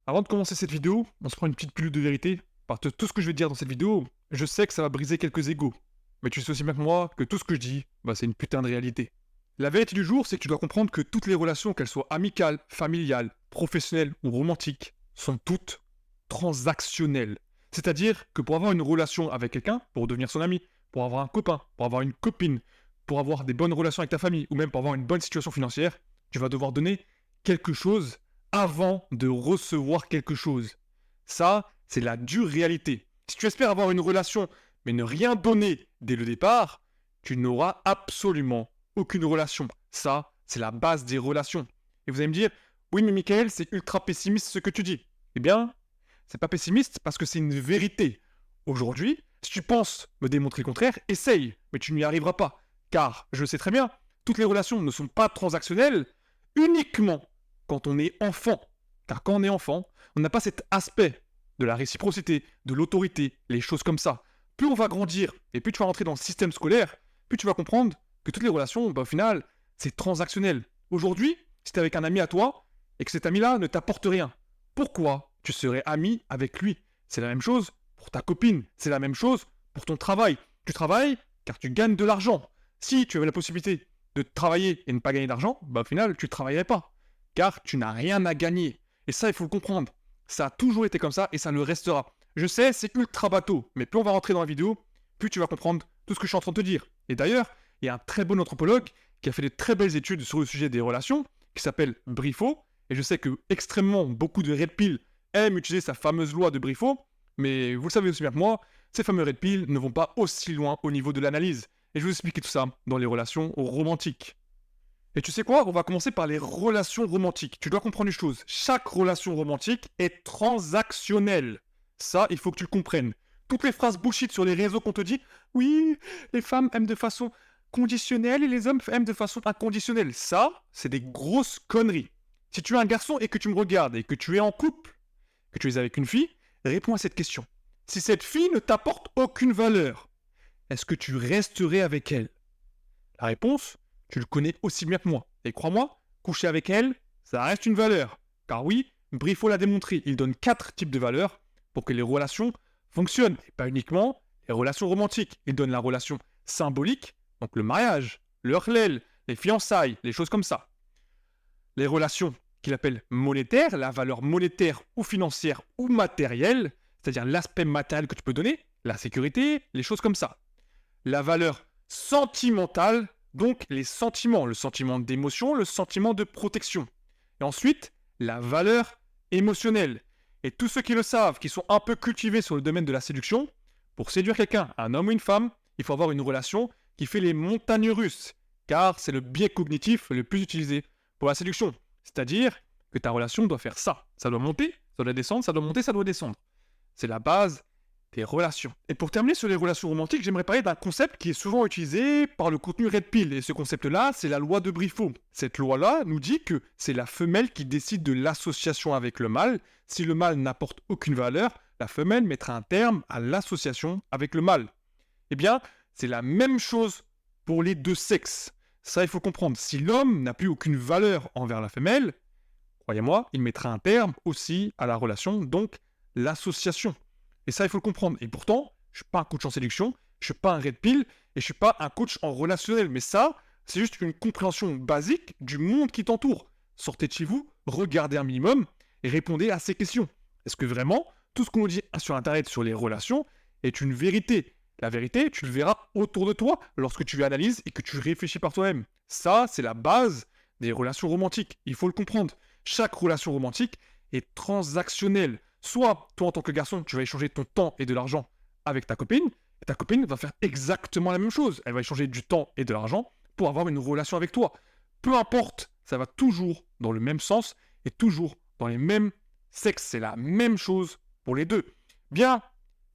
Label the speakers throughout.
Speaker 1: Avant de commencer cette vidéo, on se prend une petite pilule de vérité, parce que tout ce que je vais te dire dans cette vidéo, je sais que ça va briser quelques égos. Mais tu sais aussi bien que moi que tout ce que je dis, c'est une putain de réalité. La vérité du jour, c'est que tu dois comprendre que toutes les relations, qu'elles soient amicales, familiales, professionnelles ou romantiques, sont toutes transactionnelles. C'est-à-dire que pour avoir une relation avec quelqu'un, pour devenir son ami, pour avoir un copain, pour avoir une copine, pour avoir des bonnes relations avec ta famille, ou même pour avoir une bonne situation financière, tu vas devoir donner quelque chose avant de recevoir quelque chose. Ça, c'est la dure réalité. Si tu espères avoir une relation, mais ne rien donner dès le départ, tu n'auras absolument aucune relation. Ça, c'est la base des relations. Et vous allez me dire, oui, mais Michael, c'est ultra pessimiste ce que tu dis. Eh bien, c'est pas pessimiste parce que c'est une vérité. Aujourd'hui, si tu penses me démontrer le contraire, essaye, mais tu n'y arriveras pas. Car, je le sais très bien, toutes les relations ne sont pas transactionnelles uniquement quand on est enfant. Car quand on est enfant, on n'a pas cet aspect de la réciprocité, de l'autorité, les choses comme ça. Plus on va grandir et plus tu vas rentrer dans le système scolaire, plus tu vas comprendre que toutes les relations, au final, c'est transactionnel. Aujourd'hui, si tu es avec un ami à toi et que cet ami-là ne t'apporte rien, pourquoi tu serais ami avec lui? C'est la même chose pour ta copine, c'est la même chose pour ton travail. Tu travailles car tu gagnes de l'argent. Si tu avais la possibilité de travailler et ne pas gagner d'argent, au final, tu ne travaillerais pas. Car tu n'as rien à gagner. Et ça, il faut le comprendre. Ça a toujours été comme ça et ça le restera. Je sais, c'est ultra bateau, mais plus on va rentrer dans la vidéo, plus tu vas comprendre tout ce que je suis en train de te dire. Et d'ailleurs, il y a un très bon anthropologue qui a fait de très belles études sur le sujet des relations, qui s'appelle Briffaut, et je sais que extrêmement beaucoup de red pill aiment utiliser sa fameuse loi de Briffaut, mais vous le savez aussi bien que moi, ces fameux red pill ne vont pas aussi loin au niveau de l'analyse. Et je vais vous expliquer tout ça dans les relations romantiques. Et tu sais quoi? On va commencer par les relations romantiques. Tu dois comprendre une chose. Chaque relation romantique est transactionnelle. Ça, il faut que tu le comprennes. Toutes les phrases bullshit sur les réseaux qu'on te dit, oui, les femmes aiment de façon conditionnelle et les hommes aiment de façon inconditionnelle. Ça, c'est des grosses conneries. Si tu es un garçon et que tu me regardes et que tu es en couple, que tu es avec une fille, réponds à cette question. Si cette fille ne t'apporte aucune valeur, est-ce que tu resterais avec elle? La réponse, tu le connais aussi bien que moi. Et crois-moi, coucher avec elle, ça reste une valeur. Car oui, Briffaut l'a démontré, il donne 4 types de valeurs pour que les relations fonctionnent. Et pas uniquement les relations romantiques. Il donne la relation symbolique, donc le mariage, le hlel, les fiançailles, les choses comme ça. Les relations qu'il appelle monétaires, la valeur monétaire ou financière ou matérielle, c'est-à-dire l'aspect matériel que tu peux donner, la sécurité, les choses comme ça. La valeur sentimentale, donc les sentiments, le sentiment d'émotion, le sentiment de protection. Et ensuite, la valeur émotionnelle. Et tous ceux qui le savent, qui sont un peu cultivés sur le domaine de la séduction, pour séduire quelqu'un, un homme ou une femme, il faut avoir une relation qui fait les montagnes russes, car c'est le biais cognitif le plus utilisé pour la séduction. C'est-à-dire que ta relation doit faire ça. Ça doit monter, ça doit descendre, ça doit monter, ça doit descendre. C'est la base des relations. Et pour terminer sur les relations romantiques, j'aimerais parler d'un concept qui est souvent utilisé par le contenu Red Pill. Et ce concept-là, c'est la loi de Briffaut. Cette loi-là nous dit que c'est la femelle qui décide de l'association avec le mâle. Si le mâle n'apporte aucune valeur, la femelle mettra un terme à l'association avec le mâle. Eh bien, c'est la même chose pour les deux sexes. Ça, il faut comprendre. Si l'homme n'a plus aucune valeur envers la femelle, croyez-moi, il mettra un terme aussi à la relation, donc l'association. Et ça, il faut le comprendre. Et pourtant, je ne suis pas un coach en séduction, je ne suis pas un red pill, et je ne suis pas un coach en relationnel. Mais ça, c'est juste une compréhension basique du monde qui t'entoure. Sortez de chez vous, regardez un minimum, et répondez à ces questions. Est-ce que vraiment, tout ce qu'on nous dit sur Internet sur les relations est une vérité? La vérité, tu le verras autour de toi lorsque tu analyses et que tu réfléchis par toi-même. Ça, c'est la base des relations romantiques. Il faut le comprendre. Chaque relation romantique est transactionnelle. Soit, toi en tant que garçon, tu vas échanger ton temps et de l'argent avec ta copine, et ta copine va faire exactement la même chose. Elle va échanger du temps et de l'argent pour avoir une relation avec toi. Peu importe, ça va toujours dans le même sens et toujours dans les mêmes sexes. C'est la même chose pour les deux. Bien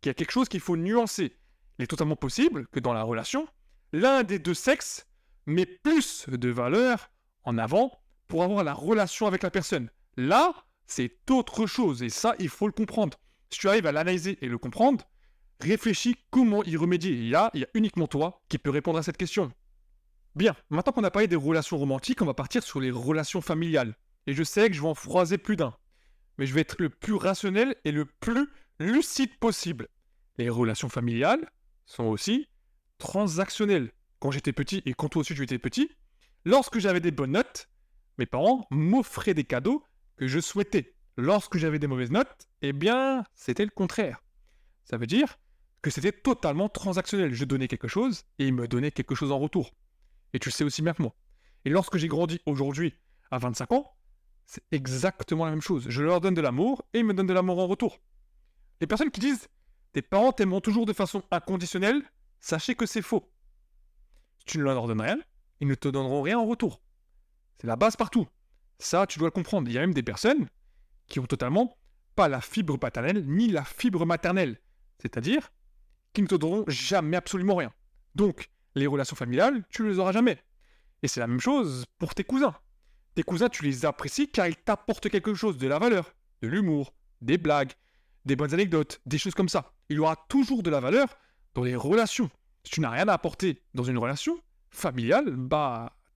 Speaker 1: qu'il y a quelque chose qu'il faut nuancer. Il est totalement possible que dans la relation, l'un des deux sexes met plus de valeur en avant pour avoir la relation avec la personne. Là, c'est autre chose, et ça, il faut le comprendre. Si tu arrives à l'analyser et le comprendre, réfléchis comment y remédier. Il y a uniquement toi qui peux répondre à cette question. Bien, maintenant qu'on a parlé des relations romantiques, on va partir sur les relations familiales. Et je sais que je vais en froiser plus d'un. mais je vais être le plus rationnel et le plus lucide possible. Les relations familiales sont aussi transactionnelles. Quand j'étais petit, et quand toi aussi tu étais petit, lorsque j'avais des bonnes notes, mes parents m'offraient des cadeaux que je souhaitais. Lorsque j'avais des mauvaises notes, eh bien, c'était le contraire. Ça veut dire que c'était totalement transactionnel. Je donnais quelque chose et ils me donnaient quelque chose en retour. Et tu le sais aussi bien que moi. Et lorsque j'ai grandi aujourd'hui à 25 ans, c'est exactement la même chose. Je leur donne de l'amour et ils me donnent de l'amour en retour. Les personnes qui disent tes parents t'aimeront toujours de façon inconditionnelle, sachez que c'est faux. Si tu ne leur donnes rien, ils ne te donneront rien en retour. C'est la base partout. Ça, tu dois le comprendre. Il y a même des personnes qui ont totalement pas la fibre paternelle ni la fibre maternelle. C'est-à-dire qu'ils ne te donneront jamais absolument rien. Donc, les relations familiales, tu ne les auras jamais. Et c'est la même chose pour tes cousins. Tes cousins, tu les apprécies car ils t'apportent quelque chose, de la valeur, de l'humour, des blagues, des bonnes anecdotes, des choses comme ça. Il y aura toujours de la valeur dans les relations. Si tu n'as rien à apporter dans une relation familiale,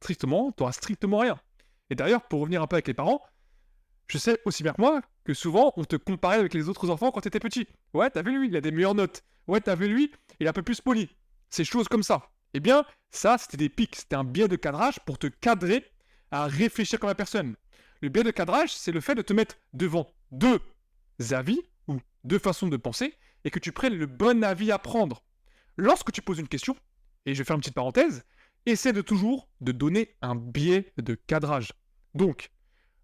Speaker 1: tristement, tu n'auras strictement rien. Et d'ailleurs, pour revenir un peu avec les parents, je sais aussi bien que moi que souvent, on te comparait avec les autres enfants quand tu étais petit. Ouais, t'as vu lui, il a des meilleures notes. Ouais, t'as vu lui, il est un peu plus poli. Ces choses comme ça. Eh bien, ça, c'était des pics, c'était un biais de cadrage pour te cadrer à réfléchir comme la personne. Le biais de cadrage, c'est le fait de te mettre devant deux avis ou deux façons de penser et que tu prennes le bon avis à prendre. Lorsque tu poses une question, et je vais faire une petite parenthèse, essaie de toujours de donner un biais de cadrage. Donc,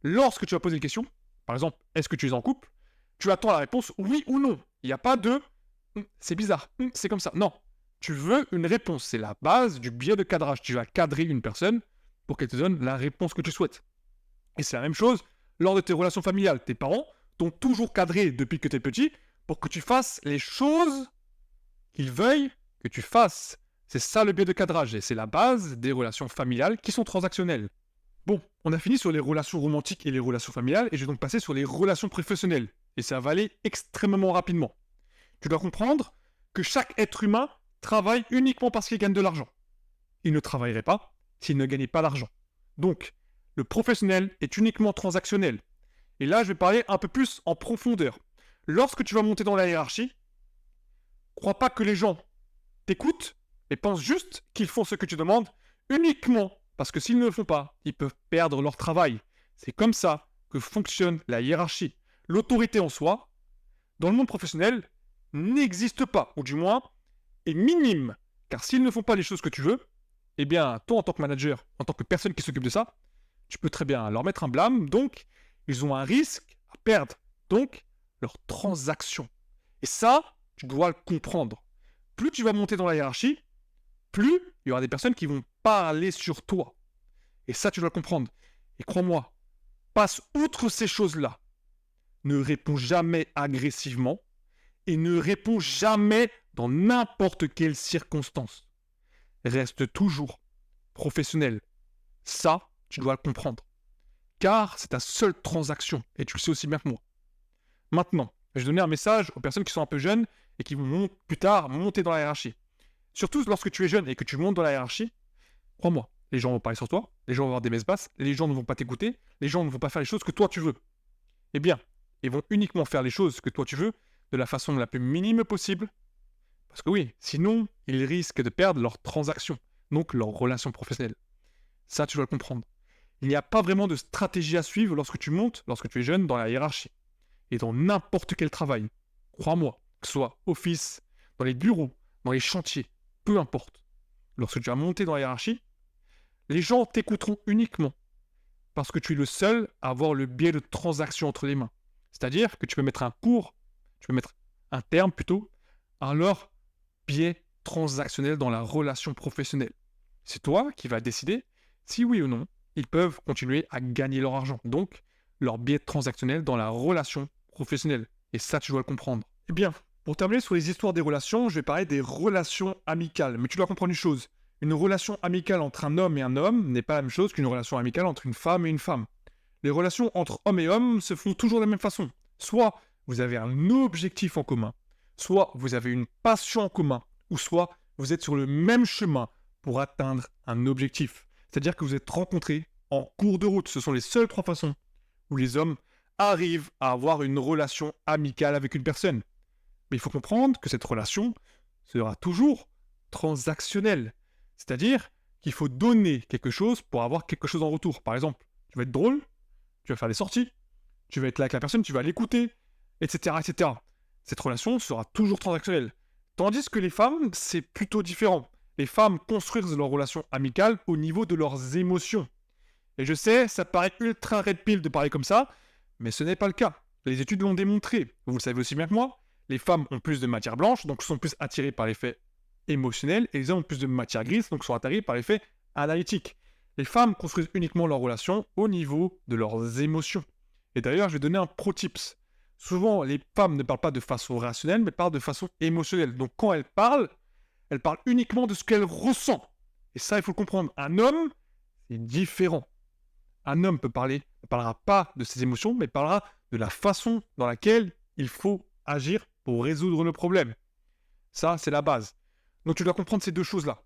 Speaker 1: lorsque tu vas poser une question, par exemple, est-ce que tu es en couple, tu attends la réponse oui ou non. Il n'y a pas de c'est bizarre, c'est comme ça. Non, tu veux une réponse. C'est la base du biais de cadrage. Tu vas cadrer une personne pour qu'elle te donne la réponse que tu souhaites. Et c'est la même chose lors de tes relations familiales. Tes parents t'ont toujours cadré depuis que tu es petit pour que tu fasses les choses qu'ils veuillent que tu fasses. C'est ça le biais de cadrage et c'est la base des relations familiales qui sont transactionnelles. Bon, on a fini sur les relations romantiques et les relations familiales et je vais donc passer sur les relations professionnelles. Et ça va aller extrêmement rapidement. Tu dois comprendre que chaque être humain travaille uniquement parce qu'il gagne de l'argent. Il ne travaillerait pas s'il ne gagnait pas d'argent. Donc, le professionnel est uniquement transactionnel. Et là, je vais parler un peu plus en profondeur. Lorsque tu vas monter dans la hiérarchie, crois pas que les gens t'écoutent, mais pense juste qu'ils font ce que tu demandes uniquement parce que s'ils ne le font pas, ils peuvent perdre leur travail. C'est comme ça que fonctionne la hiérarchie. L'autorité en soi, dans le monde professionnel, n'existe pas, ou du moins est minime. Car s'ils ne font pas les choses que tu veux, eh bien, toi en tant que manager, en tant que personne qui s'occupe de ça, tu peux très bien leur mettre un blâme, donc ils ont un risque à perdre, donc leur transaction. Et ça, tu dois le comprendre. Plus tu vas monter dans la hiérarchie, plus il y aura des personnes qui vont parler sur toi. Et ça, tu dois le comprendre. Et crois-moi, passe outre ces choses-là. Ne réponds jamais agressivement et ne réponds jamais dans n'importe quelle circonstance. Reste toujours professionnel. Ça, tu dois le comprendre. Car c'est ta seule transaction et tu le sais aussi bien que moi. Maintenant, je vais donner un message aux personnes qui sont un peu jeunes et qui vont plus tard monter dans la hiérarchie. Surtout lorsque tu es jeune et que tu montes dans la hiérarchie, crois-moi, les gens vont parler sur toi, les gens vont avoir des messes basses, les gens ne vont pas t'écouter, les gens ne vont pas faire les choses que toi tu veux. Eh bien, ils vont uniquement faire les choses que toi tu veux de la façon la plus minime possible. Parce que oui, sinon, ils risquent de perdre leur transaction, donc leur relation professionnelle. Ça, tu dois le comprendre. Il n'y a pas vraiment de stratégie à suivre lorsque tu montes, lorsque tu es jeune, dans la hiérarchie. Et dans n'importe quel travail. Crois-moi, que ce soit office, dans les bureaux, dans les chantiers, peu importe. Lorsque tu vas monter dans la hiérarchie, les gens t'écouteront uniquement parce que tu es le seul à avoir le biais de transaction entre les mains. C'est-à-dire que tu peux mettre un terme plutôt, à leur biais transactionnel dans la relation professionnelle. C'est toi qui vas décider si oui ou non ils peuvent continuer à gagner leur argent. Donc, leur biais transactionnel dans la relation professionnelle. Et ça, tu dois le comprendre. Eh bien, pour terminer sur les histoires des relations, je vais parler des relations amicales. Mais tu dois comprendre une chose. Une relation amicale entre un homme et un homme n'est pas la même chose qu'une relation amicale entre une femme et une femme. Les relations entre hommes et hommes se font toujours de la même façon. Soit vous avez un objectif en commun, soit vous avez une passion en commun, ou soit vous êtes sur le même chemin pour atteindre un objectif. C'est-à-dire que vous êtes rencontrés en cours de route. Ce sont les seules trois façons où les hommes arrive à avoir une relation amicale avec une personne. Mais il faut comprendre que cette relation sera toujours transactionnelle. C'est-à-dire qu'il faut donner quelque chose pour avoir quelque chose en retour. Par exemple, tu vas être drôle, tu vas faire des sorties, tu vas être là avec la personne, tu vas l'écouter, etc., etc. Cette relation sera toujours transactionnelle. Tandis que les femmes, c'est plutôt différent. Les femmes construisent leur relation amicale au niveau de leurs émotions. Et je sais, ça paraît ultra red pill de parler comme ça, mais ce n'est pas le cas. Les études l'ont démontré. Vous le savez aussi bien que moi, les femmes ont plus de matière blanche, donc sont plus attirées par l'effet émotionnel, et les hommes ont plus de matière grise, donc sont attirés par l'effet analytique. Les femmes construisent uniquement leur relation au niveau de leurs émotions. Et d'ailleurs, je vais donner un pro tips. Souvent, les femmes ne parlent pas de façon rationnelle, mais parlent de façon émotionnelle. Donc quand elles parlent uniquement de ce qu'elles ressentent. Et ça, il faut le comprendre. Un homme, c'est différent. Un homme ne parlera pas de ses émotions, mais parlera de la façon dans laquelle il faut agir pour résoudre le problème. Ça, c'est la base. Donc tu dois comprendre ces deux choses-là.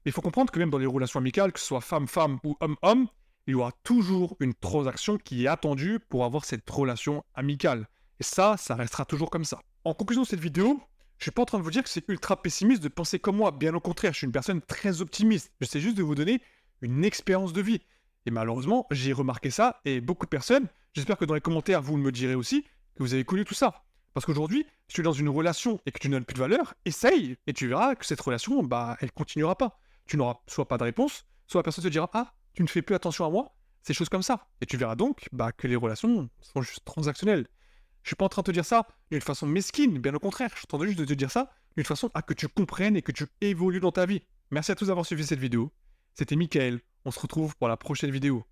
Speaker 1: Mais il faut comprendre que même dans les relations amicales, que ce soit femme-femme ou homme-homme, il y aura toujours une transaction qui est attendue pour avoir cette relation amicale. Et ça restera toujours comme ça. En conclusion de cette vidéo, je suis pas en train de vous dire que c'est ultra pessimiste de penser comme moi. Bien au contraire, je suis une personne très optimiste. J'essaie juste de vous donner une expérience de vie. Et malheureusement, j'ai remarqué ça, et beaucoup de personnes, j'espère que dans les commentaires, vous me direz aussi, que vous avez connu tout ça. Parce qu'aujourd'hui, si tu es dans une relation et que tu n'as plus de valeur, essaye, et tu verras que cette relation, elle continuera pas. Tu n'auras soit pas de réponse, soit la personne te dira « Ah, tu ne fais plus attention à moi », ces choses comme ça. Et tu verras donc que les relations sont juste transactionnelles. Je suis pas en train de te dire ça d'une façon mesquine, bien au contraire, je suis en train juste de te dire ça d'une façon à que tu comprennes et que tu évolues dans ta vie. Merci à tous d'avoir suivi cette vidéo. C'était Mickaël, on se retrouve pour la prochaine vidéo.